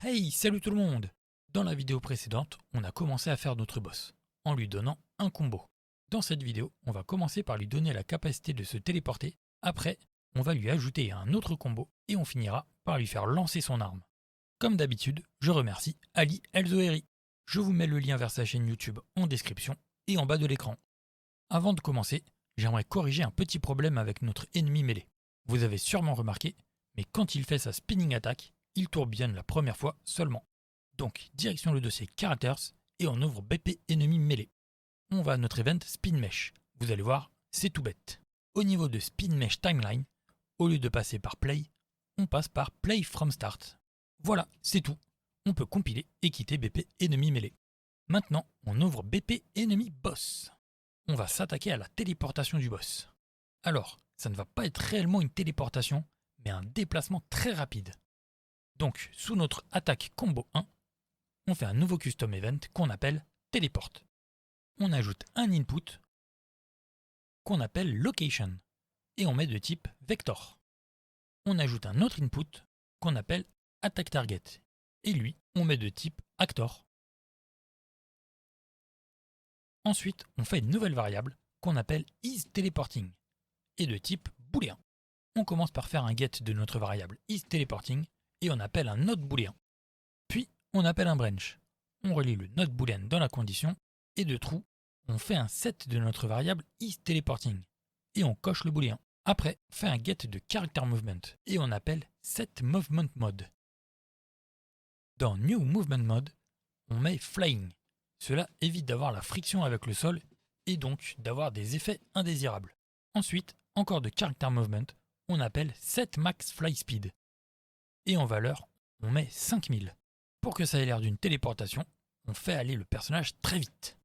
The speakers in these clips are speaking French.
Hey, salut tout le monde! Dans la vidéo précédente, on a commencé à faire notre boss, en lui donnant un combo. Dans cette vidéo, on va commencer par lui donner la capacité de se téléporter, après, on va lui ajouter un autre combo, et on finira par lui faire lancer son arme. Comme d'habitude, je remercie Ali Elzoheri. Je vous mets le lien vers sa chaîne YouTube en description et en bas de l'écran. Avant de commencer, j'aimerais corriger un petit problème avec notre ennemi mêlé. Vous avez sûrement remarqué, mais quand il fait sa spinning attack, il tourbillonne la première fois seulement. Donc, direction le dossier Characters et on ouvre BP ennemi mêlé. On va à notre event Spin Mesh. Vous allez voir, c'est tout bête. Au niveau de Spin Mesh Timeline, au lieu de passer par Play, on passe par Play from Start. Voilà, c'est tout. On peut compiler et quitter BP ennemi mêlé. Maintenant, on ouvre BP ennemi boss. On va s'attaquer à la téléportation du boss. Alors, ça ne va pas être réellement une téléportation, mais un déplacement très rapide. Donc, sous notre attaque combo 1, on fait un nouveau custom event qu'on appelle Téléport. On ajoute un input qu'on appelle Location et on met de type Vector. On ajoute un autre input qu'on appelle Attack Target et lui, on met de type Actor. Ensuite, on fait une nouvelle variable qu'on appelle isTeleporting et de type booléen. On commence par faire un get de notre variable isTeleporting et on appelle un not booléen. Puis, on appelle un branch. On relie le not boolean dans la condition et de true, on fait un set de notre variable isTeleporting et on coche le booléen. Après, on fait un get de character movement et on appelle setMovementMode. Dans new movement mode, on met flying. Cela évite d'avoir la friction avec le sol et donc d'avoir des effets indésirables. Ensuite, encore de character movement, on appelle setMaxFlySpeed. Et en valeur, on met 5000. Pour que ça ait l'air d'une téléportation, on fait aller le personnage très vite.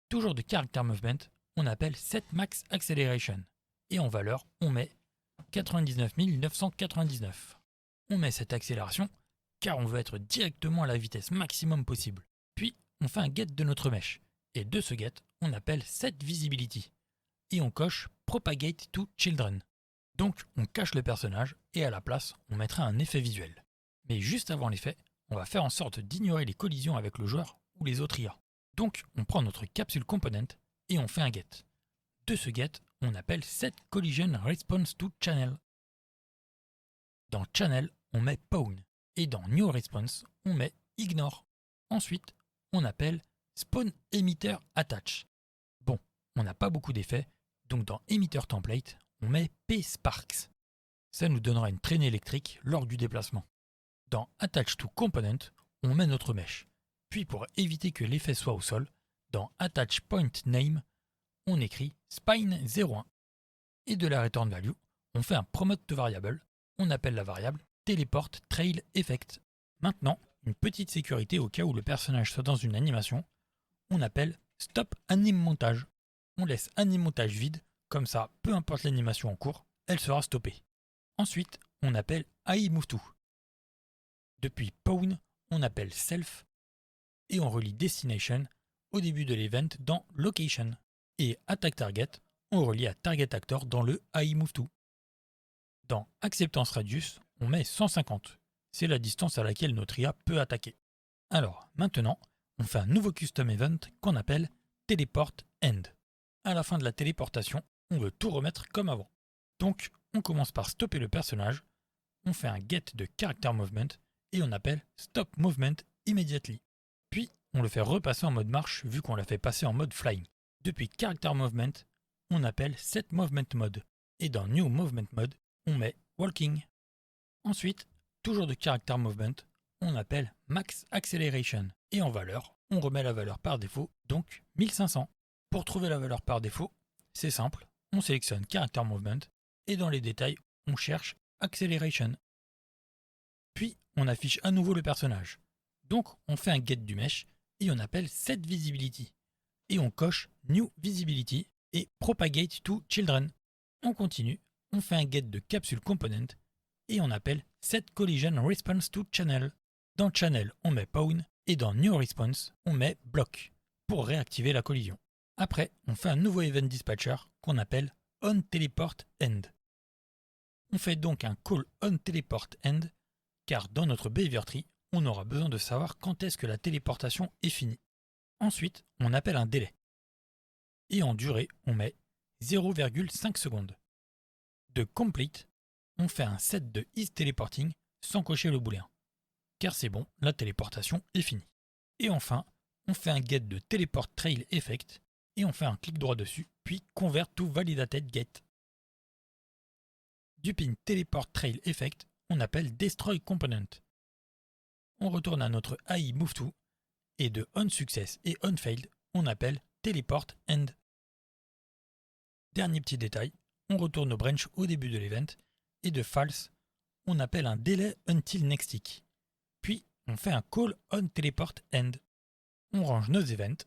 Toujours de character movement, on appelle setMaxAcceleration. Et en valeur, on met 99 999. On met cette accélération car on veut être directement à la vitesse maximum possible. Puis, on fait un get de notre mèche. Et de ce get, on appelle setVisibility. Et on coche Propagate to Children. Donc, on cache le personnage et à la place, on mettra un effet visuel. Mais juste avant l'effet, on va faire en sorte d'ignorer les collisions avec le joueur ou les autres IA. Donc, on prend notre capsule component et on fait un get. De ce get, on appelle setCollisionResponseToChannel. Dans Channel, on met Pawn et dans New Response, on met Ignore. Ensuite, on appelle SpawnEmitterAttach. Bon, on n'a pas beaucoup d'effets, donc dans EmitterTemplate, on met PSparks. Ça nous donnera une traînée électrique lors du déplacement. Dans AttachToComponent, on met notre mèche. Puis pour éviter que l'effet soit au sol, dans AttachPointName, on écrit Spine01. Et de la return value, on fait un promote variable. On appelle la variable TeleportTrailEffect. Maintenant, une petite sécurité au cas où le personnage soit dans une animation, on appelle StopAnimeMontage. On laisse AnimeMontage vide, comme ça, peu importe l'animation en cours, elle sera stoppée. Ensuite, on appelle AIMoveTo. Depuis Pawn, on appelle Self et on relie Destination au début de l'event dans Location. Et Attack Target, on relie à Target Actor dans le AIMoveTo. Dans Acceptance Radius, on met 150. C'est la distance à laquelle notre IA peut attaquer. Alors, maintenant, on fait un nouveau custom event qu'on appelle Teleport End. À la fin de la téléportation, on veut tout remettre comme avant. Donc, on commence par stopper le personnage, on fait un get de character movement et on appelle stop movement immediately. Puis, on le fait repasser en mode marche vu qu'on l'a fait passer en mode flying. Depuis character movement, on appelle setMovementMode et dans new movement mode, on met walking. Ensuite, toujours de character movement, on appelle max acceleration et en valeur, on remet la valeur par défaut, donc 1500. Pour trouver la valeur par défaut, c'est simple, on sélectionne character movement et dans les détails, on cherche acceleration. Puis, on affiche à nouveau le personnage. Donc, on fait un get du mesh et on appelle setVisibility. Et on coche new visibility et propagate to children. On continue, on fait un get de capsule component et on appelle setCollisionResponseToChannel. Dans Channel, on met Pawn et dans New Response, on met Block pour réactiver la collision. Après, on fait un nouveau event dispatcher qu'on appelle onTeleportEnd. On fait donc un call onTeleportEnd car dans notre behavior tree, on aura besoin de savoir quand est-ce que la téléportation est finie. Ensuite, on appelle un délai. Et en durée, on met 0,5 secondes. De complete, on fait un set de isTeleporting sans cocher le booléen. Car c'est bon, la téléportation est finie. Et enfin, on fait un get de teleport trail effect et on fait un clic droit dessus, puis convert to validated get. Du pin teleport trail effect, on appelle destroy component. On retourne à notre AI move to et de onSuccess et onFailed, on appelle teleport end. Dernier petit détail, on retourne au branch au début de l'event et de false, on appelle un delay until next tick. Puis on fait un call on teleport end. On range nos events.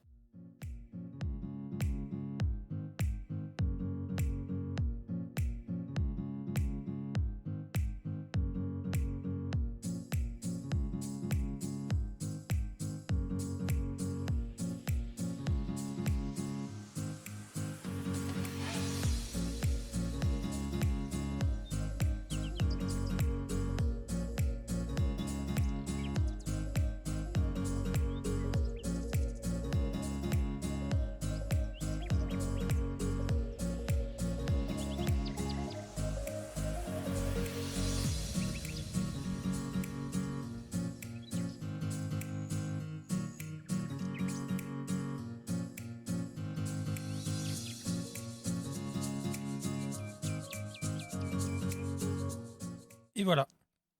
Et voilà,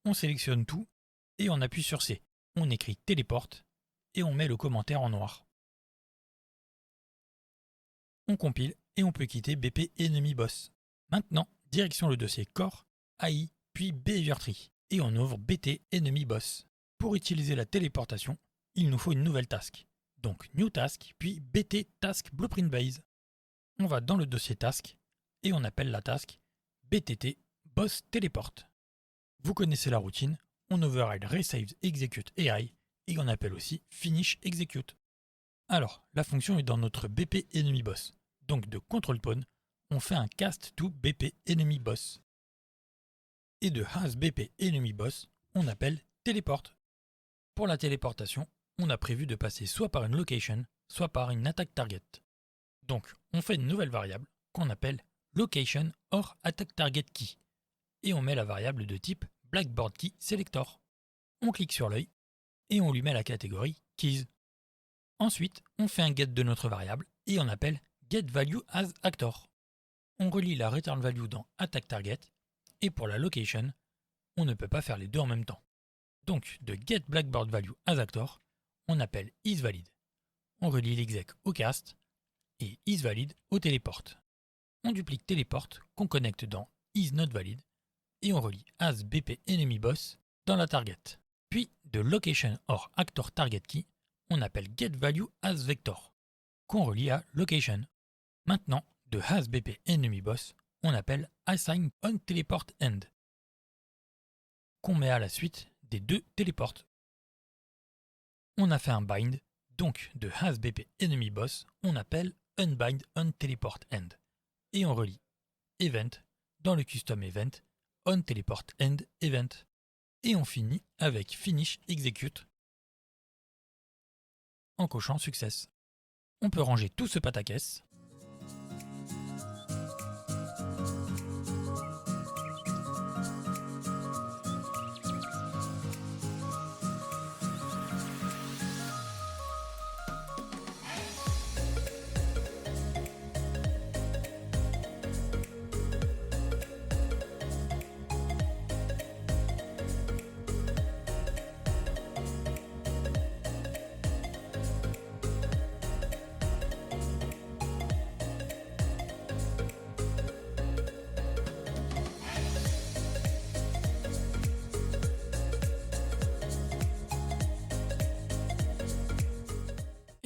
on sélectionne tout et on appuie sur C. On écrit téléporte et on met le commentaire en noir. On compile et on peut quitter BP Enemy Boss. Maintenant, direction le dossier Core, AI, puis Behavior Tree et on ouvre BT Enemy Boss. Pour utiliser la téléportation, il nous faut une nouvelle task. Donc New Task, puis BT Task Blueprint Base. On va dans le dossier Task et on appelle la task BTT Boss Teleport. Vous connaissez la routine, on override resaves execute AI et on appelle aussi finish execute. Alors, la fonction est dans notre BP enemy boss. Donc de control pawn, on fait un cast to BP enemy boss. Et de has BP enemy boss, on appelle teleport. Pour la téléportation, on a prévu de passer soit par une location, soit par une attack target. Donc, on fait une nouvelle variable qu'on appelle location or attack target key. Et on met la variable de type Blackboard Key Selector. On clique sur l'œil et on lui met la catégorie Keys. Ensuite, on fait un get de notre variable et on appelle getValueAsActor. On relie la return value dans attack target et pour la location, on ne peut pas faire les deux en même temps. Donc de getBlackboardValueAsActor, on appelle isValid. On relie l'exec au cast et isValid au teleport. On duplique teleport qu'on connecte dans isNotValid et on relie as BP enemy boss dans la target. Puis de location or actor target key, on appelle getValueAsVector qu'on relie à location. Maintenant, de has BP enemy boss, on appelle assign on teleport end qu'on met à la suite des deux téléports. On a fait un bind, donc de has BP enemy boss, on appelle unbind on teleport end et on relie event dans le custom event on teleport end event. Et on finit avec finish execute en cochant success. On peut ranger tout ce pataquès.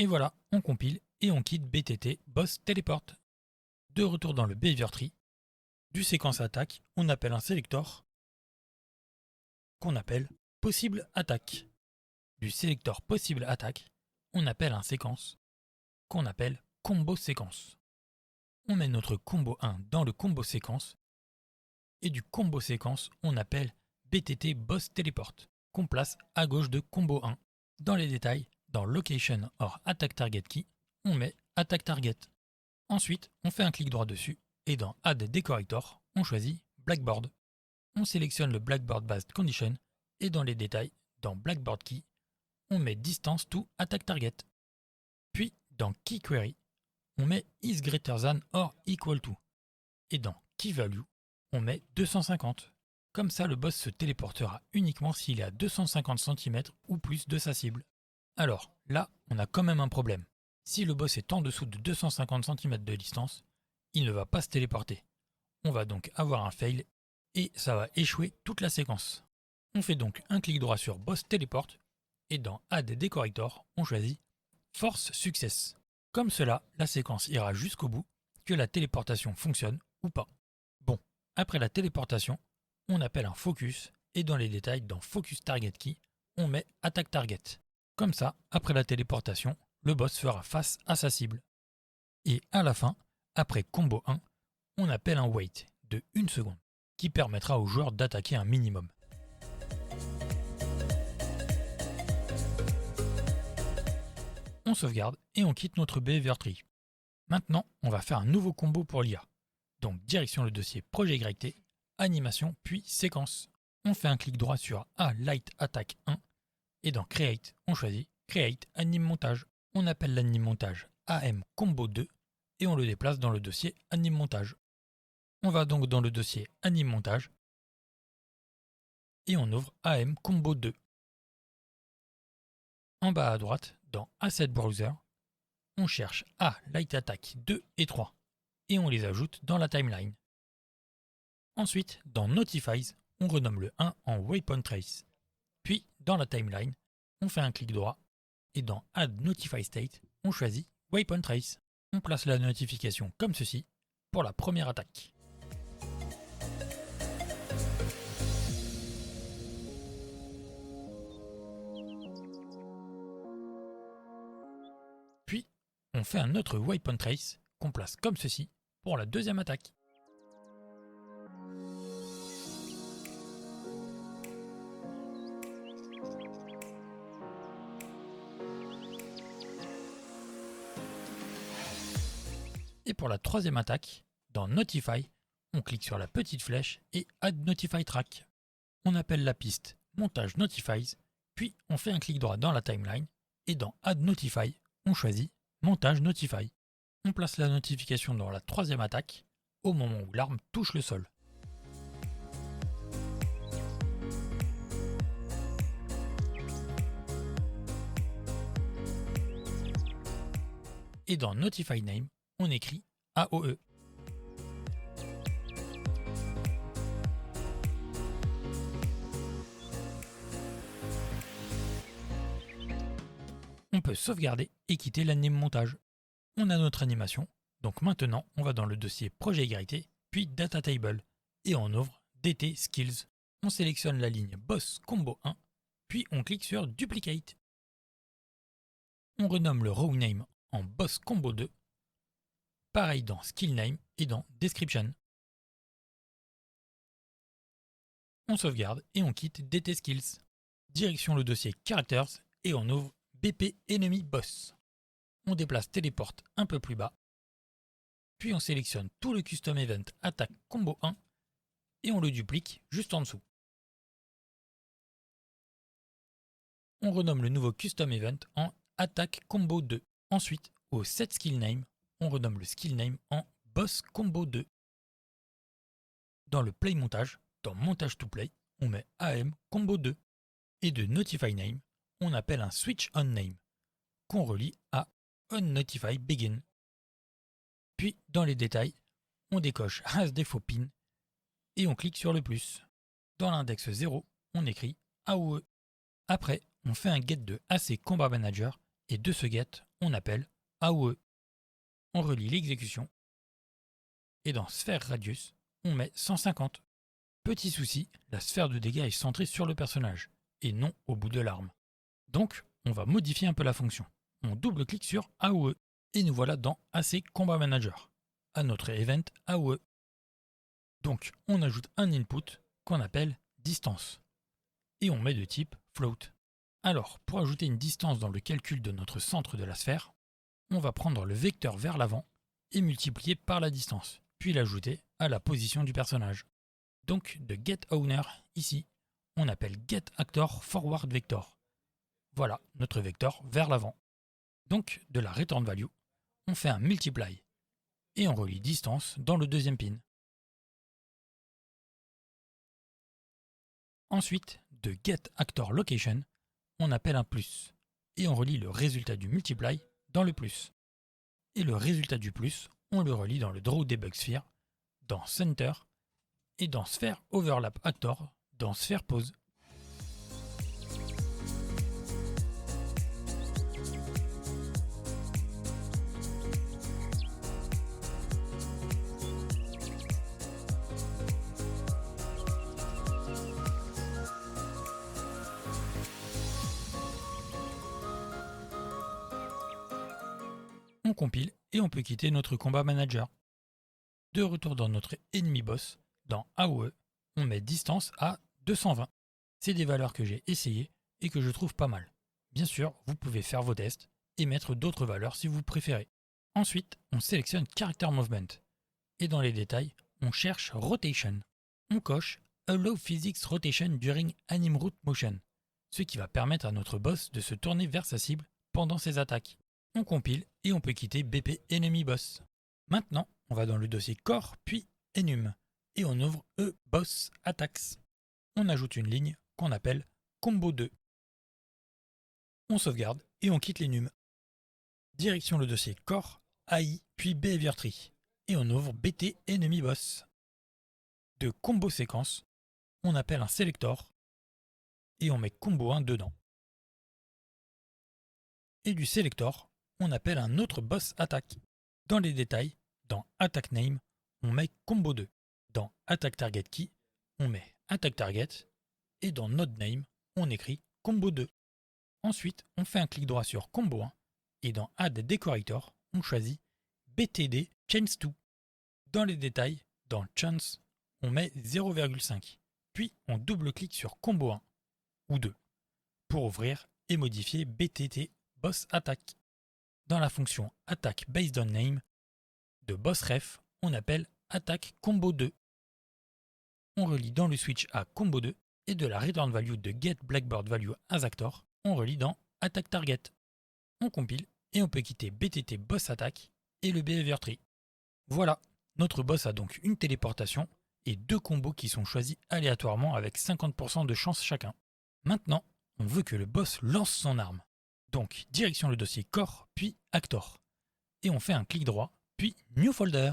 Et voilà, on compile et on quitte BTT Boss Teleport. De retour dans le Behavior Tree, du séquence attaque, on appelle un selector qu'on appelle possible attaque. Du selector possible attaque, on appelle un séquence qu'on appelle combo séquence. On met notre combo 1 dans le combo séquence et du combo séquence, on appelle BTT Boss Teleport qu'on place à gauche de combo 1. Dans les détails, dans Location or Attack Target Key, on met Attack Target. Ensuite, on fait un clic droit dessus et dans Add Decorator, on choisit Blackboard. On sélectionne le Blackboard Based Condition et dans les détails, dans Blackboard Key, on met Distance to Attack Target. Puis, dans Key Query, on met Is greater than or equal to. Et dans Key Value, on met 250. Comme ça, le boss se téléportera uniquement s'il est à 250 cm ou plus de sa cible. Alors, là, on a quand même un problème. Si le boss est en dessous de 250 cm de distance, il ne va pas se téléporter. On va donc avoir un fail et ça va échouer toute la séquence. On fait donc un clic droit sur Boss Teleport et dans Add Decorator, on choisit Force Success. Comme cela, la séquence ira jusqu'au bout, que la téléportation fonctionne ou pas. Bon, après la téléportation, on appelle un focus et dans les détails, dans Focus Target Key, on met Attack Target. Comme ça, après la téléportation, le boss fera face à sa cible. Et à la fin, après combo 1, on appelle un wait de 1 seconde qui permettra au joueur d'attaquer un minimum. On sauvegarde et on quitte notre Behavior Tree. Maintenant, on va faire un nouveau combo pour l'IA. Donc direction le dossier Projet YT, Animation puis Séquence. On fait un clic droit sur A Light Attack 1 et dans Create, on choisit Create Anime Montage. On appelle l'anime montage AM Combo 2 et on le déplace dans le dossier Anime Montage. On va donc dans le dossier Anime Montage et on ouvre AM Combo 2. En bas à droite, dans Asset Browser, on cherche A Light Attack 2 et 3 et on les ajoute dans la timeline. Ensuite, dans Notifies, on renomme le 1 en Waypoint Trace. Puis, dans la timeline, on fait un clic droit et dans Add Notify State, on choisit Waypoint Trace. On place la notification comme ceci pour la première attaque. Puis, on fait un autre Waypoint Trace qu'on place comme ceci pour la deuxième attaque. Et pour la troisième attaque, dans Notify, on clique sur la petite flèche et Add Notify Track. On appelle la piste Montage Notifies, puis on fait un clic droit dans la timeline et dans Add Notify, on choisit Montage Notify. On place la notification dans la troisième attaque au moment où l'arme touche le sol. Et dans Notify Name, on écrit AOE. On peut sauvegarder et quitter l'anime montage. On a notre animation, donc maintenant on va dans le dossier Projet YT, puis Data Table, et on ouvre DT Skills. On sélectionne la ligne Boss Combo 1, puis on clique sur Duplicate. On renomme le Row Name en Boss Combo 2, pareil dans Skill Name et dans Description. On sauvegarde et on quitte DT Skills. Direction le dossier Characters et on ouvre BP Enemy Boss. On déplace Téléport un peu plus bas, puis on sélectionne tout le Custom Event Attack Combo 1 et on le duplique juste en dessous. On renomme le nouveau Custom Event en Attack Combo 2. Ensuite, au Set Skill Name, on renomme le Skill Name en Boss Combo 2. Dans le Play Montage, dans Montage to Play, on met AM Combo 2. Et de Notify Name, on appelle un Switch On Name, qu'on relie à On Notify Begin. Puis, dans les détails, on décoche As Default Pin et on clique sur le plus. Dans l'index 0, on écrit AOE. Après, on fait un get de AC Combat Manager et de ce get, on appelle AOE. On relie l'exécution et dans Sphère Radius, on met 150. Petit souci, la sphère de dégâts est centrée sur le personnage et non au bout de l'arme. Donc, on va modifier un peu la fonction. On double-clique sur AOE et nous voilà dans AC Combat Manager, à notre event AOE. Donc, on ajoute un input qu'on appelle distance et on met de type float. Alors, pour ajouter une distance dans le calcul de notre centre de la sphère, on va prendre le vecteur vers l'avant et multiplier par la distance, puis l'ajouter à la position du personnage. Donc de getOwner, ici, on appelle getActorForwardVector. Voilà notre vecteur vers l'avant. Donc de la returnValue, on fait un multiply et on relie distance dans le deuxième pin. Ensuite, de getActorLocation, on appelle un plus et on relie le résultat du multiply dans le plus. Et le résultat du plus, on le relie dans le drawDebugSphere, dans Center et dans sphereOverlapActor, dans spherePose. On compile et on peut quitter notre combat manager. De retour dans notre ennemi boss, dans AOE, on met distance à 220. C'est des valeurs que j'ai essayées et que je trouve pas mal. Bien sûr, vous pouvez faire vos tests et mettre d'autres valeurs si vous préférez. Ensuite, on sélectionne Character Movement. Et dans les détails, on cherche Rotation. On coche Allow Physics Rotation during Anim Root Motion, ce qui va permettre à notre boss de se tourner vers sa cible pendant ses attaques. On compile et on peut quitter BP Enemy Boss. Maintenant, on va dans le dossier Core puis Enum et on ouvre Boss Attacks. On ajoute une ligne qu'on appelle Combo 2. On sauvegarde et on quitte l'Enum. Direction le dossier Core, AI puis Behavior Tree et on ouvre BT Enemy Boss. De Combo Séquence, on appelle un Selector et on met Combo 1 dedans. Et du Selector, on appelle un autre Boss Attack. Dans les détails, dans Attack Name, on met Combo 2. Dans Attack Target Key, on met Attack Target. Et dans Node Name, on écrit Combo 2. Ensuite, on fait un clic droit sur Combo 1. Et dans Add Decorator, on choisit BTD Chance 2. Dans les détails, dans Chance, on met 0,5. Puis on double-clique sur Combo 1 ou 2 pour ouvrir et modifier BTT Boss Attack. Dans la fonction Attack Based on Name de BossRef, on appelle Attack Combo 2. On relie dans le switch à Combo 2 et de la return value de Get Blackboard Value as Actor, on relie dans Attack Target. On compile et on peut quitter BTT Boss Attack et le Behavior Tree. Voilà, notre boss a donc une téléportation et deux combos qui sont choisis aléatoirement avec 50% de chance chacun. Maintenant, on veut que le boss lance son arme. Donc, direction le dossier Core, puis Actor. Et on fait un clic droit, puis New Folder.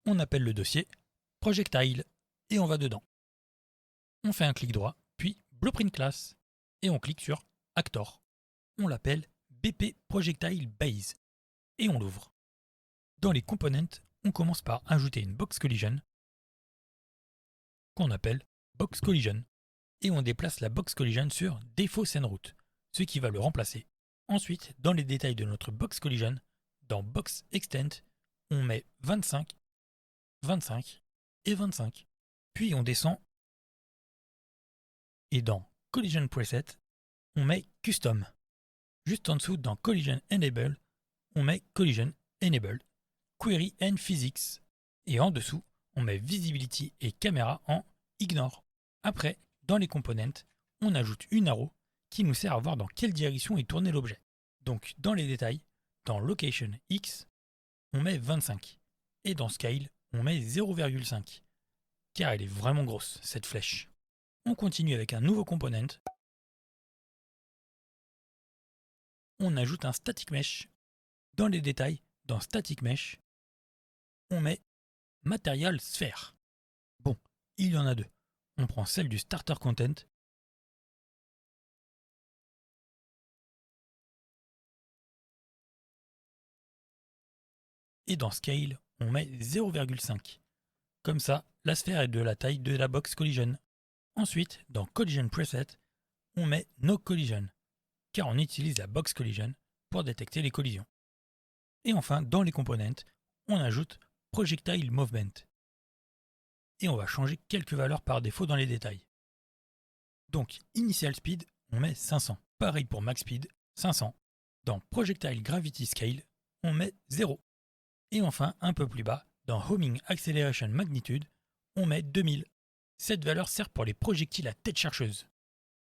On appelle le dossier Projectile, et on va dedans. On fait un clic droit, puis Blueprint Class, et on clique sur Actor. On l'appelle BP Projectile Base, et on l'ouvre. Dans les components, on commence par ajouter une Box Collision, qu'on appelle Box Collision, et on déplace la Box Collision sur Défaut Scene Route, ce qui va le remplacer. Ensuite, dans les détails de notre Box Collision, dans Box Extent, on met 25, 25 et 25. Puis on descend et dans Collision Preset, on met Custom. Juste en dessous, dans Collision Enable, on met Collision Enable, Query and Physics. Et en dessous, on met Visibility et Camera en Ignore. Après, dans les components, on ajoute une arrow qui nous sert à voir dans quelle direction est tourné l'objet. Donc dans les détails, dans Location X, on met 25. Et dans Scale, on met 0,5. Car elle est vraiment grosse, cette flèche. On continue avec un nouveau component. On ajoute un Static Mesh. Dans les détails, dans Static Mesh, on met Material Sphere. Bon, il y en a deux. On prend celle du Starter Content. Et dans Scale, on met 0,5. Comme ça, la sphère est de la taille de la Box Collision. Ensuite, dans Collision Preset, on met No Collision, car on utilise la Box Collision pour détecter les collisions. Et enfin, dans les components, on ajoute Projectile Movement. Et on va changer quelques valeurs par défaut dans les détails. Donc, Initial Speed, on met 500. Pareil pour max speed, 500. Dans projectile gravity scale, on met 0. Et enfin, un peu plus bas, dans homing acceleration magnitude, on met 2000. Cette valeur sert pour les projectiles à tête chercheuse.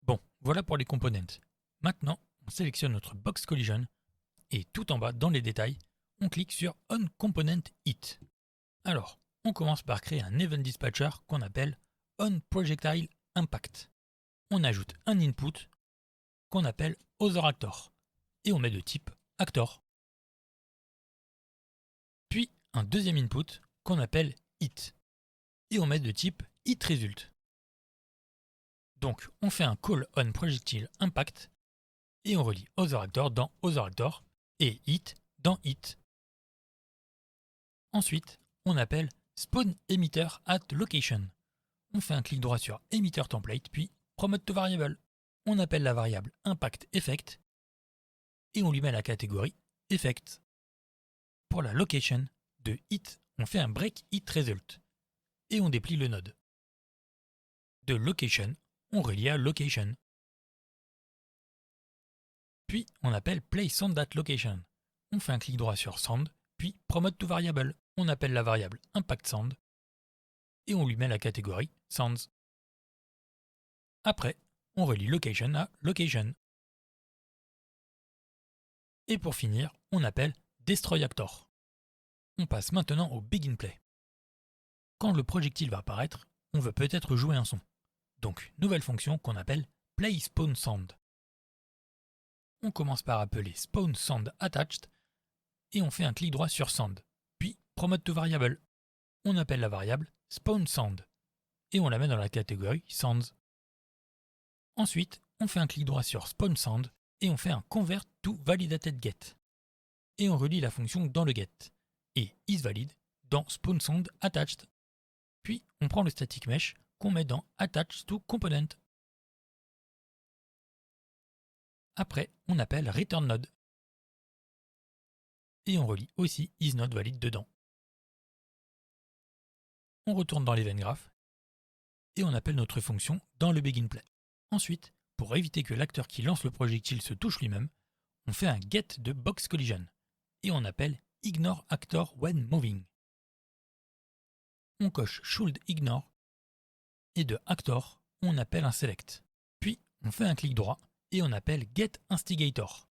Bon, voilà pour les components. Maintenant, on sélectionne notre box collision et tout en bas, dans les détails, on clique sur On Component Hit. Alors, on commence par créer un event dispatcher qu'on appelle On Projectile Impact. On ajoute un input qu'on appelle Other Actor et on met de type Actor. Puis un deuxième input qu'on appelle Hit et on met de type Hit Result. Donc on fait un call on projectile impact et on relie Other Actor dans Other Actor et Hit dans Hit. Ensuite, on appelle Spawn Emitter at Location. On fait un clic droit sur Emitter Template puis Promote to Variable. On appelle la variable Impact Effect et on lui met la catégorie Effect. Pour la location de Hit, on fait un break Hit Result et on déplie le node. De Location, on relie à Location. Puis on appelle Place Sound at Location. On fait un clic droit sur Sound, puis Promote to Variable. On appelle la variable Impact Sound et on lui met la catégorie Sounds. Après, on relie Location à Location. Et pour finir, on appelle Destroy Actor. On passe maintenant au Begin Play. Quand le projectile va apparaître, on veut peut-être jouer un son. Donc, nouvelle fonction qu'on appelle Play Spawn Sound. On commence par appeler Spawn Sound Attached et on fait un clic droit sur Sound, puis Promote to Variable. On appelle la variable Spawn Sound et on la met dans la catégorie Sounds. Ensuite, on fait un clic droit sur Spawn Sound et on fait un Convert to Validated Get. Et on relie la fonction dans le get et isValid dans Spawn Sound Attached. Puis on prend le static mesh qu'on met dans Attach to Component. Après, on appelle Return Node. Et on relie aussi isNodeValid dedans. On retourne dans l'event graph et on appelle notre fonction dans le Begin Play. Ensuite, pour éviter que l'acteur qui lance le projectile se touche lui-même, on fait un get de box collision et on appelle Ignore Actor when moving. On coche Should Ignore et de Actor, on appelle un Select. Puis, on fait un clic droit et on appelle Get Instigator.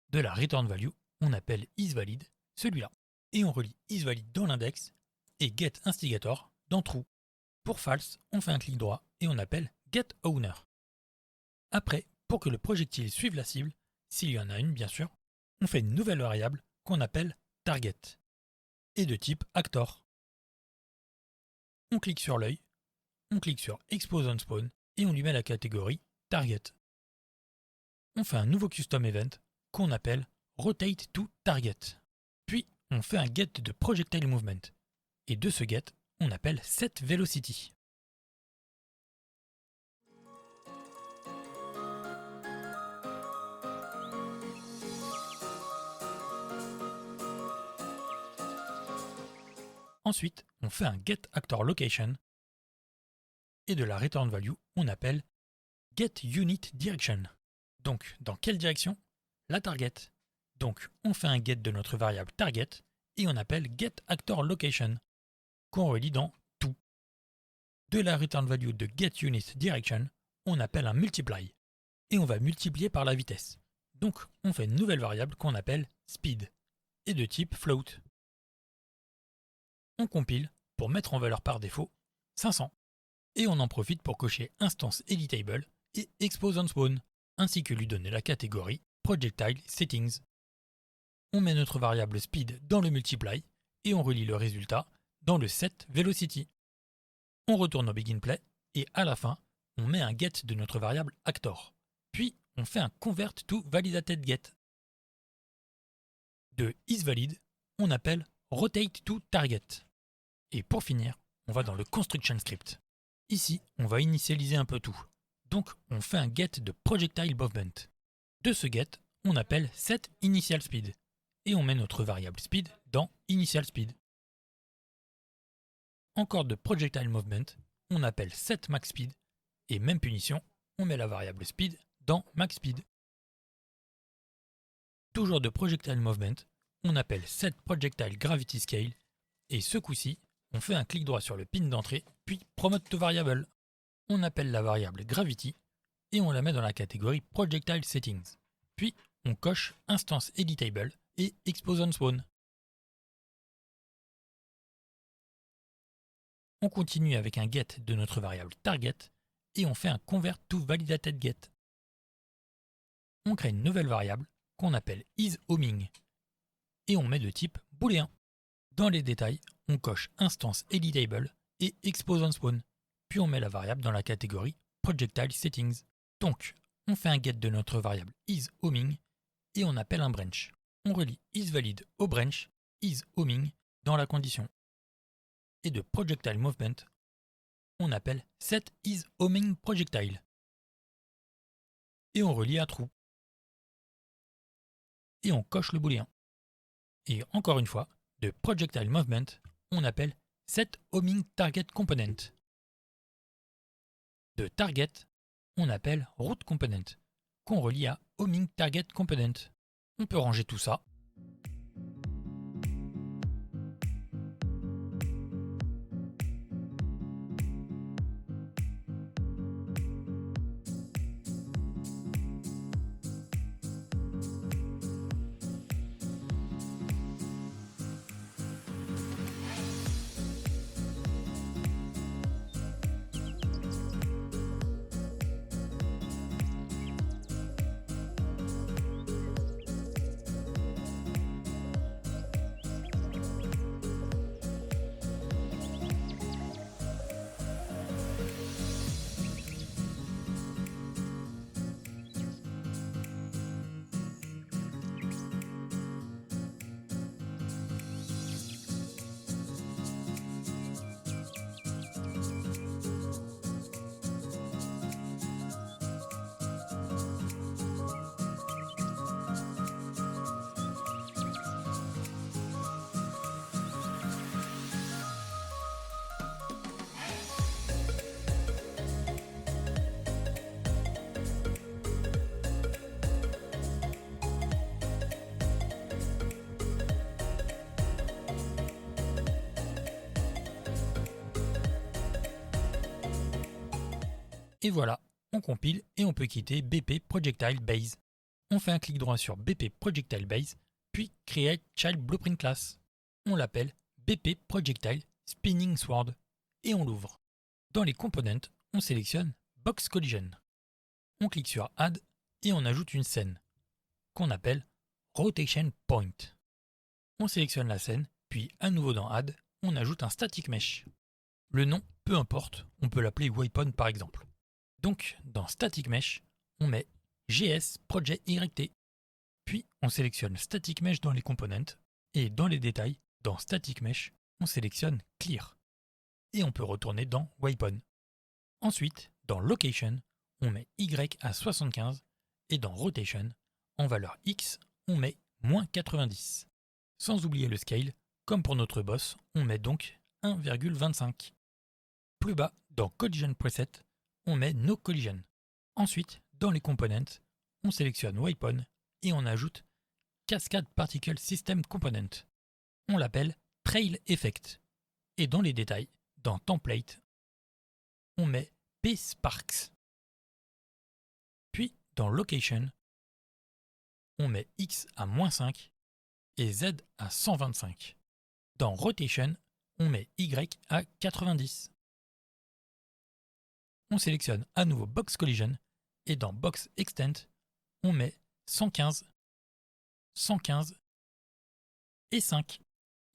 De la Return Value, on appelle isValid, celui-là. Et on relie isValid dans l'index et Get Instigator dans True. Pour False, on fait un clic droit et on appelle Get Owner. Après, pour que le projectile suive la cible, s'il y en a une bien sûr, on fait une nouvelle variable qu'on appelle Target et de type Actor. On clique sur l'œil, on clique sur Expose on Spawn et on lui met la catégorie Target. On fait un nouveau custom event qu'on appelle Rotate to Target. Puis on fait un get de projectile movement et de ce get, on appelle setVelocity. Ensuite, on fait un get actor location et de la return value, on appelle get unit direction. Donc, dans quelle direction? La target. Donc, on fait un get de notre variable target et on appelle get actor location qu'on relie dans tout. De la return value de get unit direction, on appelle un multiply et on va multiplier par la vitesse. Donc, on fait une nouvelle variable qu'on appelle speed et de type float. On compile pour mettre en valeur par défaut 500 et on en profite pour cocher instance editable et expose on spawn ainsi que lui donner la catégorie projectile settings. On met notre variable speed dans le multiply et on relie le résultat dans le setVelocity. On retourne au begin play et à la fin, on met un get de notre variable actor. Puis on fait un convert to validated get. De isValid, on appelle rotate to target. Et pour finir, on va dans le construction script. Ici, on va initialiser un peu tout. Donc, on fait un get de projectile movement. De ce get, on appelle setInitialSpeed et on met notre variable speed dans initialSpeed. Encore de projectile movement, on appelle setMaxSpeed et même punition, on met la variable speed dans MaxSpeed. Toujours de Projectile Movement, on appelle setProjectileGravityScale et ce coup-ci, on fait un clic droit sur le pin d'entrée puis Promote to Variable. On appelle la variable Gravity et on la met dans la catégorie Projectile Settings. Puis on coche Instance Editable et Expose on Spawn. On continue avec un get de notre variable target et on fait un convert to validated get. On crée une nouvelle variable qu'on appelle isHoming et on met de type booléen. Dans les détails, on coche instance editable et expose on spawn, puis on met la variable dans la catégorie projectile settings. Donc, on fait un get de notre variable isHoming et on appelle un branch. On relie isValid au branch isHoming dans la condition. Et de projectile movement, on appelle setIsHomingProjectile. Et on relie à true. Et on coche le booléen. Et encore une fois, de projectile movement, on appelle setHomingTargetComponent. De target, on appelle routeComponent, qu'on relie à HomingTargetComponent. On peut ranger tout ça. Et voilà, on compile et on peut quitter BP Projectile Base. On fait un clic droit sur BP Projectile Base, puis Create Child Blueprint Class. On l'appelle BP Projectile Spinning Sword et on l'ouvre. Dans les components, on sélectionne Box Collision. On clique sur Add et on ajoute une scène qu'on appelle Rotation Point. On sélectionne la scène, puis à nouveau dans Add, on ajoute un Static Mesh. Le nom, peu importe, on peut l'appeler Waypoint par exemple. Donc, dans Static Mesh, on met GS Project YT. Puis, on sélectionne Static Mesh dans les components. Et dans les détails, dans Static Mesh, on sélectionne Clear. Et on peut retourner dans Waypoint. Ensuite, dans Location, on met Y à 75. Et dans Rotation, en valeur X, on met moins 90. Sans oublier le scale, comme pour notre boss, on met donc 1,25. Plus bas, dans Collision Preset, on met No Collision. Ensuite, dans les components, on sélectionne Waypoint et on ajoute Cascade Particle System Component. On l'appelle Trail Effect. Et dans les détails, dans Template, on met PSparks. Puis, dans Location, on met X à -5 et Z à 125. Dans Rotation, on met Y à 90. On sélectionne à nouveau Box Collision et dans Box Extent, on met 115, 115 et 5.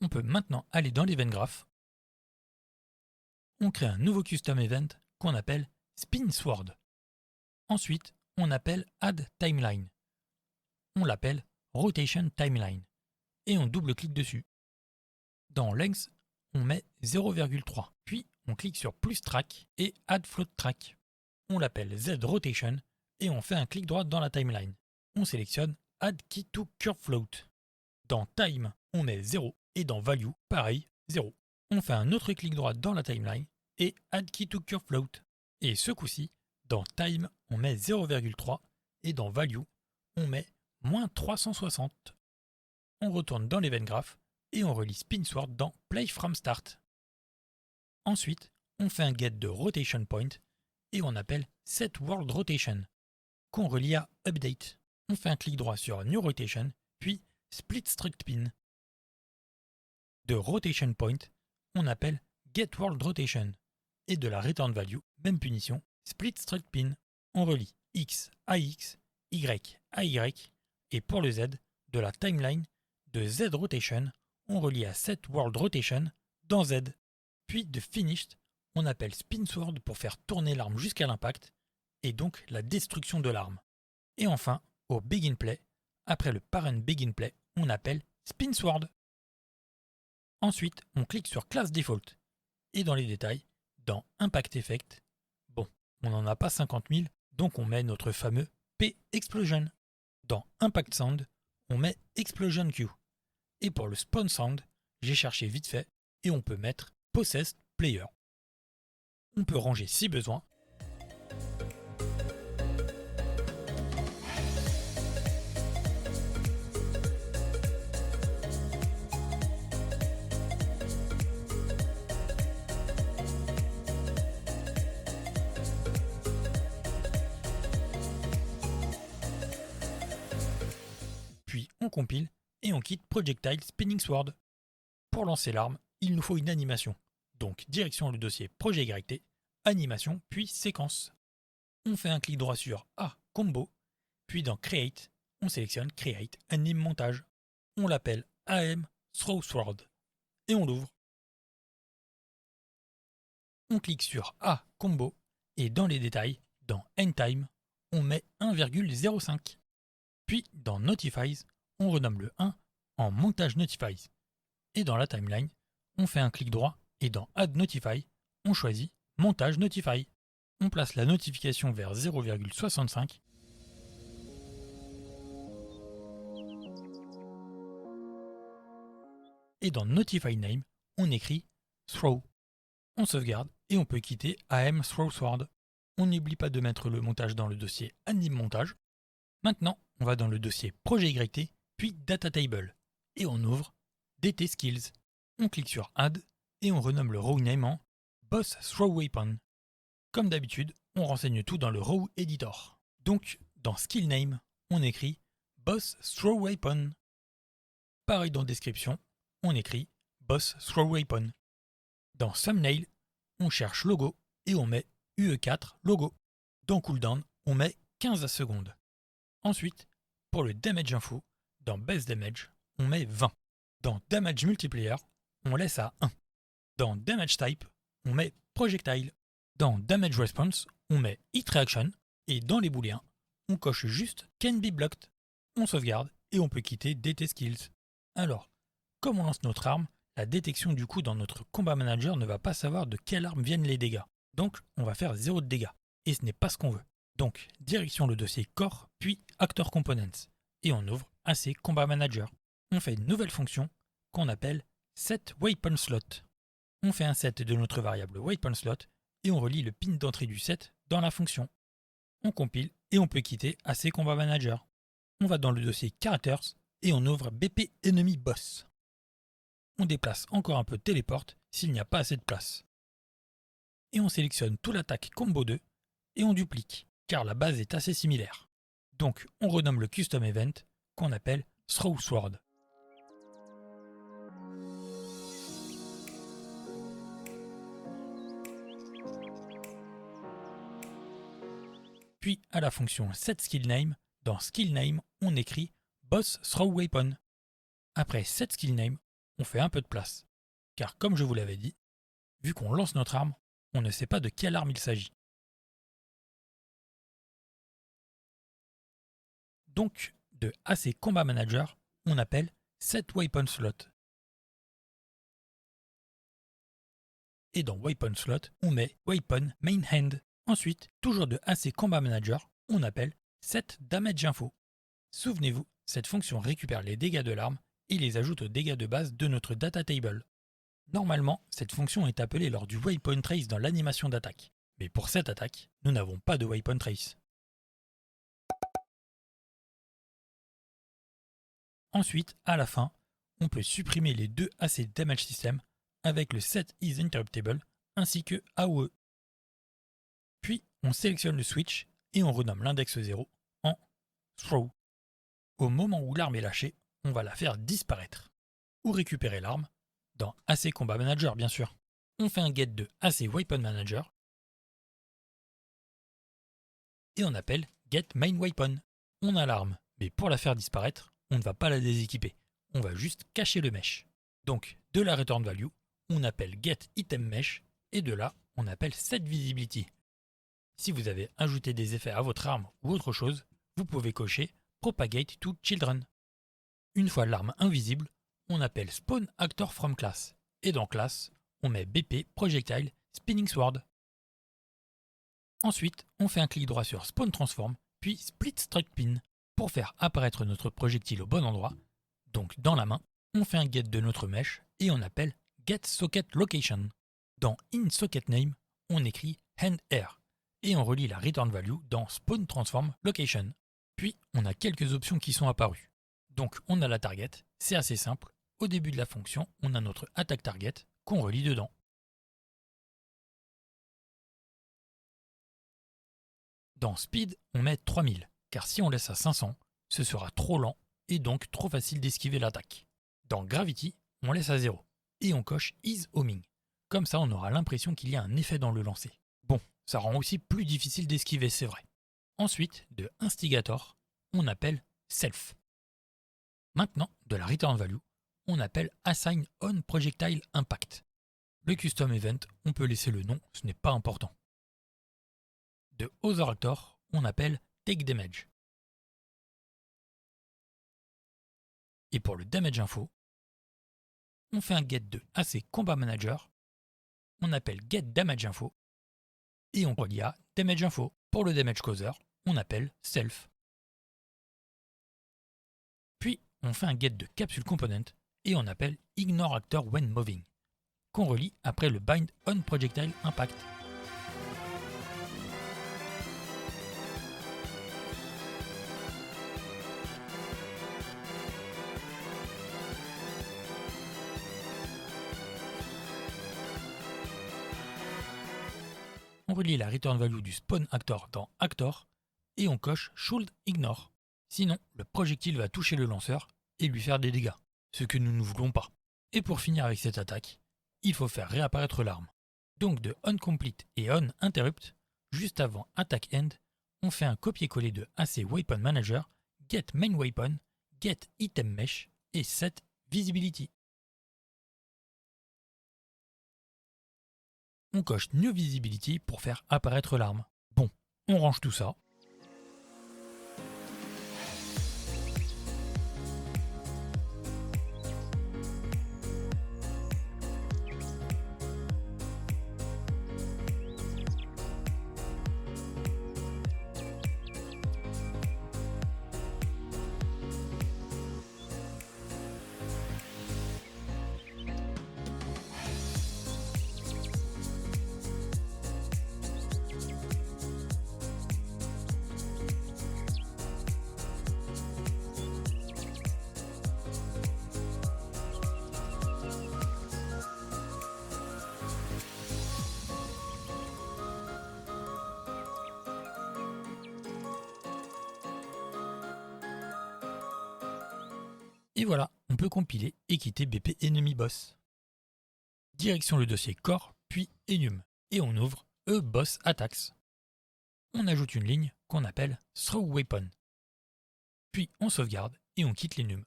On peut maintenant aller dans l'Event Graph. On crée un nouveau Custom Event qu'on appelle Spin Sword. Ensuite, on appelle Add Timeline. On l'appelle Rotation Timeline et on double-clique dessus. Dans Length, on met 0,3. Puis, on clique sur Plus Track et Add Float Track. On l'appelle Z Rotation et on fait un clic droit dans la timeline. On sélectionne Add Key to Curve Float. Dans Time, on met 0 et dans Value, pareil, 0. On fait un autre clic droit dans la timeline et Add Key to Curve Float. Et ce coup-ci, dans Time, on met 0,3 et dans Value, on met moins 360. On retourne dans l'Event Graph et on relie SpinSword dans Play from Start. Ensuite, on fait un get de Rotation Point et on appelle SetWorldRotation, qu'on relie à Update. On fait un clic droit sur New Rotation, puis Split Struct Pin. De Rotation Point, on appelle GetWorldRotation. Et de la Return Value, même punition, Split Struct Pin. On relie X à X, Y à Y, et pour le Z, de la timeline de Z Rotation, on relie à SetWorldRotation dans Z. Puis de Finished, on appelle SpinSword pour faire tourner l'arme jusqu'à l'impact, et donc la destruction de l'arme. Et enfin, au Begin Play, après le parent Begin Play, on appelle SpinSword. Ensuite, on clique sur Class Default, et dans les détails, dans Impact Effect, bon, on n'en a pas 50 000, donc on met notre fameux P-Explosion. Dans Impact Sound, on met Explosion Q. Et pour le Spawn Sound, j'ai cherché vite fait, et on peut mettre Possessed Player. On peut ranger si besoin. Puis on compile et on quitte Projectile Spinning Sword. Pour lancer l'arme, il nous faut une animation. Donc direction le dossier Projet YT, animation puis séquence. On fait un clic droit sur A, Combo, puis dans Create, on sélectionne Create Anime Montage. On l'appelle AM Throw Sword et on l'ouvre. On clique sur A, Combo, et dans les détails, dans End Time, on met 1,05. Puis dans Notifies, on renomme le 1 en Montage Notifies. Et dans la timeline, on fait un clic droit et dans Add Notify, on choisit Montage Notify. On place la notification vers 0,65. Et dans Notify Name, on écrit Throw. On sauvegarde et on peut quitter AM Throw Sword. On n'oublie pas de mettre le montage dans le dossier Anime Montage. Maintenant, on va dans le dossier Projet YT, puis Data Table. Et on ouvre DT Skills. On clique sur Add et on renomme le row name en Boss Throw Weapon. Comme d'habitude, on renseigne tout dans le row editor. Donc, dans Skill Name, on écrit Boss Throw Weapon. Pareil dans Description, on écrit Boss Throw Weapon. Dans Thumbnail, on cherche logo et on met UE4 logo. Dans Cooldown, on met 15 secondes. Ensuite, pour le Damage Info, dans Base Damage, on met 20. Dans Damage Multiplier, on laisse à 1. Dans Damage Type, on met Projectile. Dans Damage Response, on met Hit Reaction. Et dans les booléens, on coche juste Can be blocked. On sauvegarde et on peut quitter DT Skills. Alors, comme on lance notre arme, la détection du coup dans notre Combat Manager ne va pas savoir de quelle arme viennent les dégâts. Donc, on va faire 0 de dégâts. Et ce n'est pas ce qu'on veut. Donc, direction le dossier Core, puis Actor Components. Et on ouvre AC Combat Manager. On fait une nouvelle fonction qu'on appelle Set Weapon Slot. On fait un set de notre variable Weapon Slot et on relie le pin d'entrée du set dans la fonction. On compile et on peut quitter AC Combat Manager. On va dans le dossier Characters et on ouvre BP Enemy Boss. On déplace encore un peu Téléport s'il n'y a pas assez de place. Et on sélectionne tout l'attaque Combo 2 et on duplique, car la base est assez similaire. Donc on renomme le Custom Event qu'on appelle Throw Sword. Puis à la fonction setSkillName, dans SkillName, on écrit Boss Throw Weapon. Après setSkillName, on fait un peu de place, car comme je vous l'avais dit, vu qu'on lance notre arme, on ne sait pas de quelle arme il s'agit. Donc, de AC Combat Manager, on appelle setWeaponSlot. Et dans Weapon Slot, on met Weapon Main Hand. Ensuite, toujours de AC Combat Manager, on appelle setDamageInfo. Souvenez-vous, cette fonction récupère les dégâts de l'arme et les ajoute aux dégâts de base de notre Data Table. Normalement, cette fonction est appelée lors du Waypoint Trace dans l'animation d'attaque. Mais pour cette attaque, nous n'avons pas de Waypoint Trace. Ensuite, à la fin, on peut supprimer les deux AC Damage System avec le Set is Interruptible ainsi que AOE. Puis, on sélectionne le switch et on renomme l'index 0 en Throw. Au moment où l'arme est lâchée, on va la faire disparaître. Ou récupérer l'arme, dans AC Combat Manager bien sûr. On fait un get de AC Weapon Manager et on appelle Get Main Weapon. On a l'arme, mais pour la faire disparaître, on ne va pas la déséquiper. On va juste cacher le mesh. Donc, de la Return Value, on appelle Get Item Mesh et de là, on appelle Set Visibility. Si vous avez ajouté des effets à votre arme ou autre chose, vous pouvez cocher Propagate to Children. Une fois l'arme invisible, on appelle Spawn Actor from Class. Et dans Class, on met BP Projectile Spinning Sword. Ensuite, on fait un clic droit sur Spawn Transform, puis Split Strike Pin pour faire apparaître notre projectile au bon endroit. Donc dans la main, on fait un get de notre mesh et on appelle Get Socket Location. Dans In Socket Name, on écrit Hand Air et on relie la Return Value dans Spawn Transform Location. Puis on a quelques options qui sont apparues. Donc on a la target, c'est assez simple. Au début de la fonction, on a notre attaque target qu'on relie dedans. Dans Speed, on met 3000, car si on laisse à 500, ce sera trop lent et donc trop facile d'esquiver l'attaque. Dans Gravity, on laisse à 0 et on coche Ease Homing. Comme ça, on aura l'impression qu'il y a un effet dans le lancer. Bon, ça rend aussi plus difficile d'esquiver, c'est vrai. Ensuite, de Instigator, on appelle Self. Maintenant, de la Return Value, on appelle Assign On Projectile Impact. Le Custom Event, on peut laisser le nom, ce n'est pas important. De Other Actor, on appelle Take Damage. Et pour le Damage Info, on fait un get de AC Combat Manager, on appelle Get Damage Info, et on relie à Damage Info. Pour le Damage Causer, on appelle Self. Puis, on fait un get de Capsule Component, et on appelle Ignore Actor When Moving, qu'on relie après le Bind On Projectile Impact. On relie la Return Value du Spawn Actor dans Actor et on coche Should Ignore. Sinon, le projectile va toucher le lanceur et lui faire des dégâts, ce que nous ne voulons pas. Et pour finir avec cette attaque, il faut faire réapparaître l'arme. Donc de OnComplete et OnInterrupt, juste avant Attack End, on fait un copier-coller de AC Weapon Manager, Get Main Weapon, Get Item Mesh et Set Visibility. On coche New Visibility pour faire apparaître l'arme. Bon, on range tout ça. Et voilà, on peut compiler et quitter BP Enemy Boss. Direction le dossier Core, puis Enum, et on ouvre E-Boss Attacks. On ajoute une ligne qu'on appelle Throw Weapon. Puis on sauvegarde et on quitte l'Enum.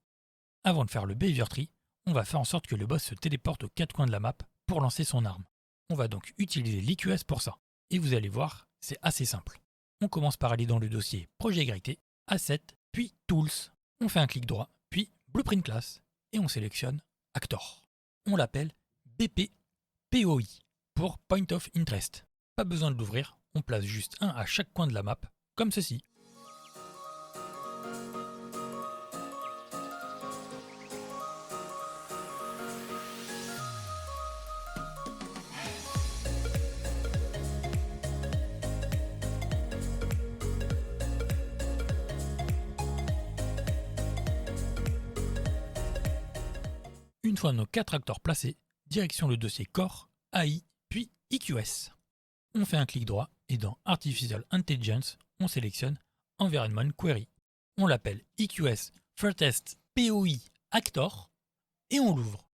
Avant de faire le Behavior Tree, on va faire en sorte que le boss se téléporte aux 4 coins de la map pour lancer son arme. On va donc utiliser l'EQS pour ça. Et vous allez voir, c'est assez simple. On commence par aller dans le dossier Project, Asset, puis Tools. On fait un clic droit, puis Blueprint Class, et on sélectionne Actor. On l'appelle BP POI pour Point of Interest. Pas besoin de l'ouvrir, on place juste un à chaque coin de la map, comme ceci. Une fois nos 4 acteurs placés, direction le dossier Core, AI, puis EQS. On fait un clic droit et dans Artificial Intelligence, on sélectionne Environment Query. On l'appelle EQS First POI Actor et on l'ouvre.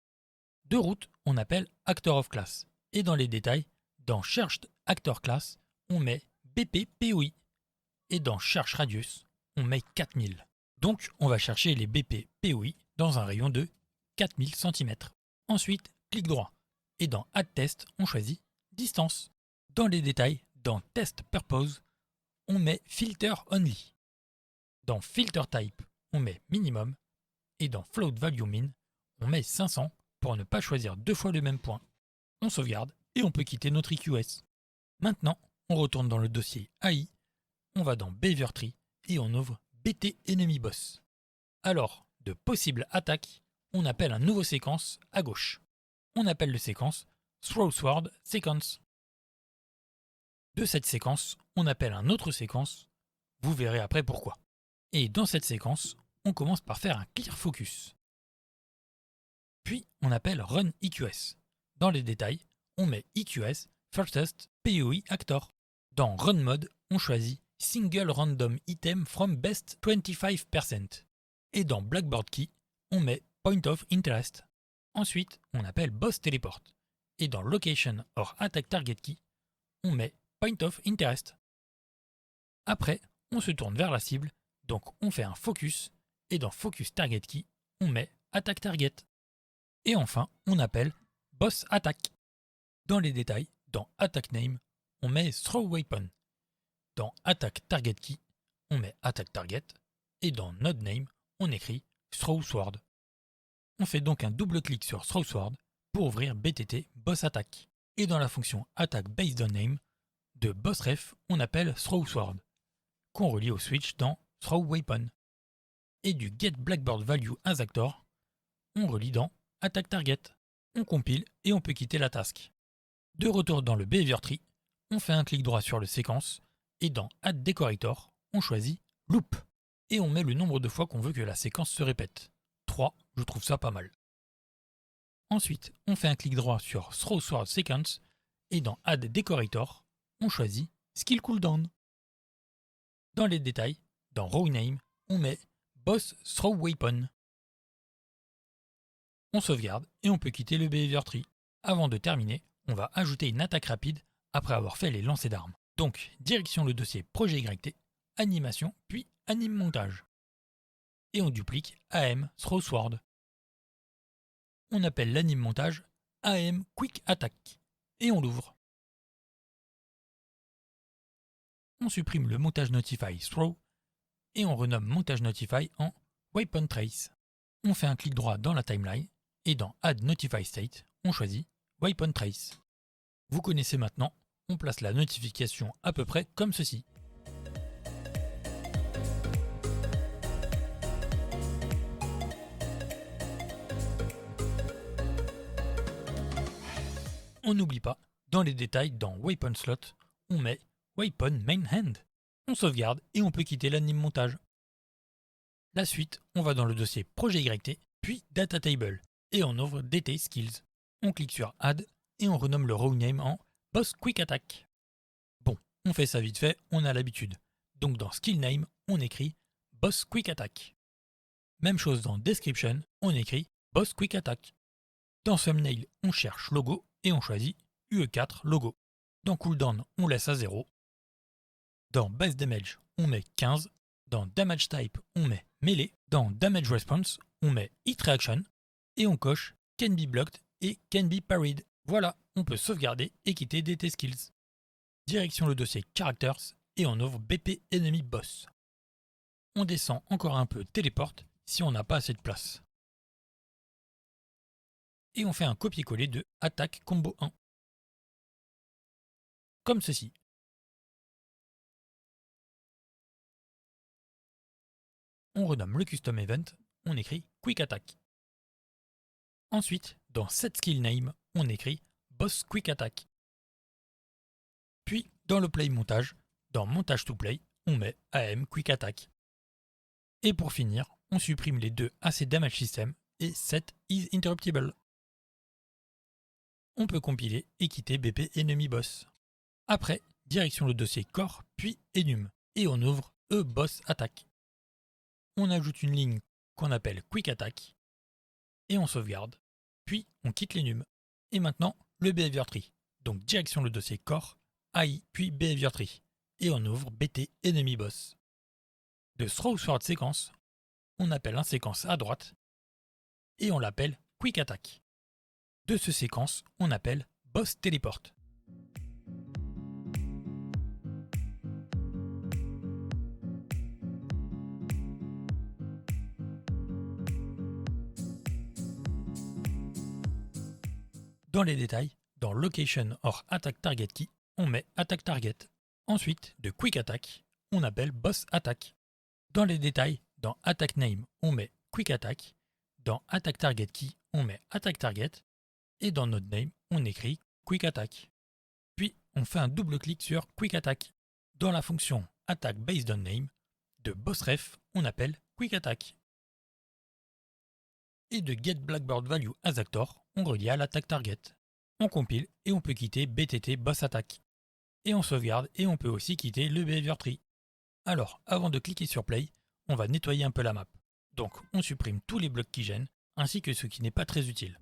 De route, on appelle Actor of Class. Et dans les détails, dans Searched Actor Class, on met BP POI. Et dans Search Radius, on met 4000. Donc, on va chercher les BP POI dans un rayon de 4000 cm. Ensuite, clic droit. Et dans Add Test, on choisit Distance. Dans les détails, dans Test Purpose, on met Filter Only. Dans Filter Type, on met Minimum. Et dans Float Value Min, on met 500 pour ne pas choisir 2 fois le même point. On sauvegarde et on peut quitter notre EQS. Maintenant, on retourne dans le dossier AI, on va dans Behavior Tree et on ouvre BT Enemy Boss. Alors, de possibles attaques, on appelle un nouveau séquence à gauche. On appelle le séquence Throw Sword Sequence. De cette séquence, on appelle un autre séquence, vous verrez après pourquoi. Et dans cette séquence, on commence par faire un Clear Focus. Puis on appelle Run EQS. Dans les détails, on met EQS First POI Actor. Dans Run Mode, on choisit Single Random Item from Best 25%. Et dans Blackboard Key, on met Point of Interest. Ensuite, on appelle Boss Teleport. Et dans Location or Attack Target Key, on met Point of Interest. Après, on se tourne vers la cible, donc on fait un Focus. Et dans Focus Target Key, on met Attack Target. Et enfin, on appelle Boss Attack. Dans les détails, dans Attack Name, on met Throw Weapon. Dans Attack Target Key, on met Attack Target. Et dans Node Name, on écrit Throw Sword. On fait donc un double clic sur Throw Sword pour ouvrir BTT Boss Attack. Et dans la fonction Attack Based on Name, de BossRef, on appelle Throw Sword, qu'on relie au switch dans Throw Weapon. Et du Get Blackboard Value as Actor, on relie dans Attack Target. On compile et on peut quitter la task. De retour dans le Behavior Tree, on fait un clic droit sur le séquence et dans Add Decorator, on choisit Loop. Et on met le nombre de fois qu'on veut que la séquence se répète. 3, je trouve ça pas mal. Ensuite, on fait un clic droit sur Throw Sword Sequence et dans Add Decorator, on choisit Skill Cooldown. Dans les détails, dans Row Name, on met Boss Throw Weapon. On sauvegarde et on peut quitter le Behavior Tree. Avant de terminer, on va ajouter une attaque rapide après avoir fait les lancers d'armes. Donc, direction le dossier Projet YT, Animation, puis Anime Montage. Et on duplique AM Throw Sword. On appelle l'anime montage AM Quick Attack. Et on l'ouvre. On supprime le montage Notify Throw et on renomme montage Notify en Weapon Trace. On fait un clic droit dans la timeline et dans Add Notify State, on choisit Weapon Trace. Vous connaissez maintenant, on place la notification à peu près comme ceci. On n'oublie pas, dans les détails, dans Weapon Slot, on met Weapon Main Hand. On sauvegarde et on peut quitter l'anime montage. La suite, on va dans le dossier Projet YT, puis Data Table, et on ouvre DT Skills. On clique sur Add et on renomme le row name en Boss Quick Attack. Bon, on fait ça vite fait, on a l'habitude. Donc dans Skill Name, on écrit Boss Quick Attack. Même chose dans Description, on écrit Boss Quick Attack. Dans Thumbnail, on cherche Logo et on choisit UE4 Logo. Dans Cooldown, on laisse à 0. Dans Base Damage, on met 15. Dans Damage Type, on met Melee. Dans Damage Response, on met Hit Reaction. Et on coche Can be blocked et Can be parried. Voilà, on peut sauvegarder et quitter DT Skills. Direction le dossier Characters et on ouvre BP Enemy Boss. On descend encore un peu Téléport si on n'a pas assez de place. Et on fait un copier-coller de Attaque Combo 1. Comme ceci. On renomme le Custom Event, on écrit Quick Attack. Ensuite, dans Set Skill Name, on écrit Boss Quick Attack. Puis, dans le Play Montage, dans Montage to Play, on met AM Quick Attack. Et pour finir, on supprime les deux AC Damage System et set is interruptible. On peut compiler et quitter BP enemy boss. Après, direction le dossier core puis enum et on ouvre boss attack. On ajoute une ligne qu'on appelle quick attack et on sauvegarde. Puis on quitte l'enum. Et maintenant le behavior tree. Donc direction le dossier core, AI puis behavior tree et on ouvre BT enemy boss. De throw sword séquence, on appelle un séquence à droite et on l'appelle quick attack. De ce séquence, on appelle boss teleport. Dans les détails, dans location or attack target key, on met attack target. Ensuite, de quick attack, on appelle boss attack. Dans les détails, dans attack name, on met quick attack. Dans attack target key, on met attack target. Et dans node name, on écrit quick attack. Puis, on fait un double clic sur quick attack. Dans la fonction attack based on name, de bossref, on appelle quick attack. Et de get blackboard value as actor, on relie à l'attack target. On compile et on peut quitter BTT boss attack. Et on sauvegarde et on peut aussi quitter le behavior tree. Alors, avant de cliquer sur play, on va nettoyer un peu la map. Donc, on supprime tous les blocs qui gênent, ainsi que ce qui n'est pas très utile.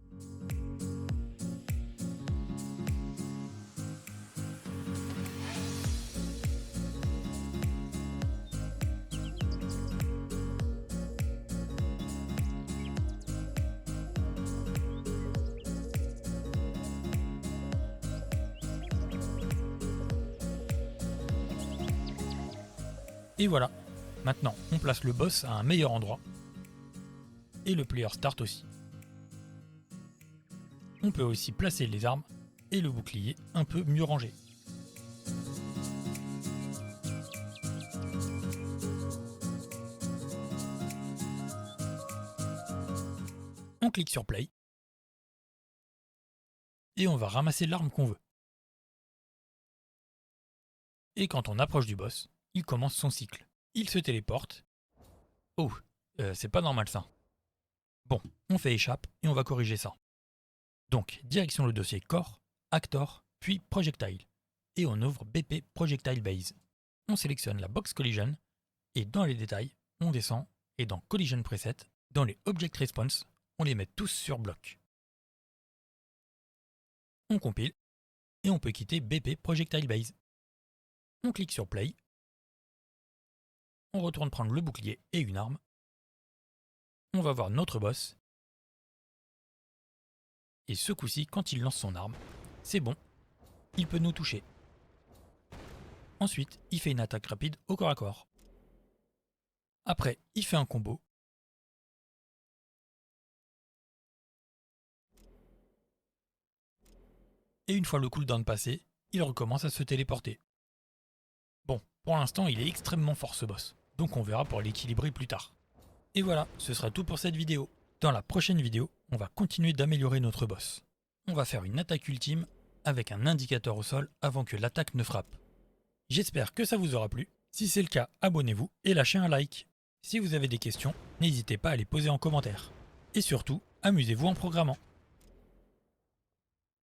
Et voilà, maintenant on place le boss à un meilleur endroit. Et le player start aussi. On peut aussi placer les armes et le bouclier un peu mieux rangé. On clique sur play. Et on va ramasser l'arme qu'on veut. Et quand on approche du boss, il commence son cycle. Il se téléporte. Oh, c'est pas normal ça. Bon, on fait échappe et on va corriger ça. Donc, direction le dossier core, actor, puis projectile. Et on ouvre BP projectile base. On sélectionne la box collision et dans les détails, on descend et dans collision preset, dans les object response, on les met tous sur bloc. On compile et on peut quitter BP projectile base. On clique sur play. On retourne prendre le bouclier et une arme. On va voir notre boss. Et ce coup-ci, quand il lance son arme, c'est bon, il peut nous toucher. Ensuite, il fait une attaque rapide au corps à corps. Après, il fait un combo. Et une fois le cooldown passé, il recommence à se téléporter. Bon, pour l'instant, il est extrêmement fort ce boss. Donc on verra pour l'équilibrer plus tard. Et voilà, ce sera tout pour cette vidéo. Dans la prochaine vidéo, on va continuer d'améliorer notre boss. On va faire une attaque ultime avec un indicateur au sol avant que l'attaque ne frappe. J'espère que ça vous aura plu. Si c'est le cas, abonnez-vous et lâchez un like. Si vous avez des questions, n'hésitez pas à les poser en commentaire. Et surtout, amusez-vous en programmant.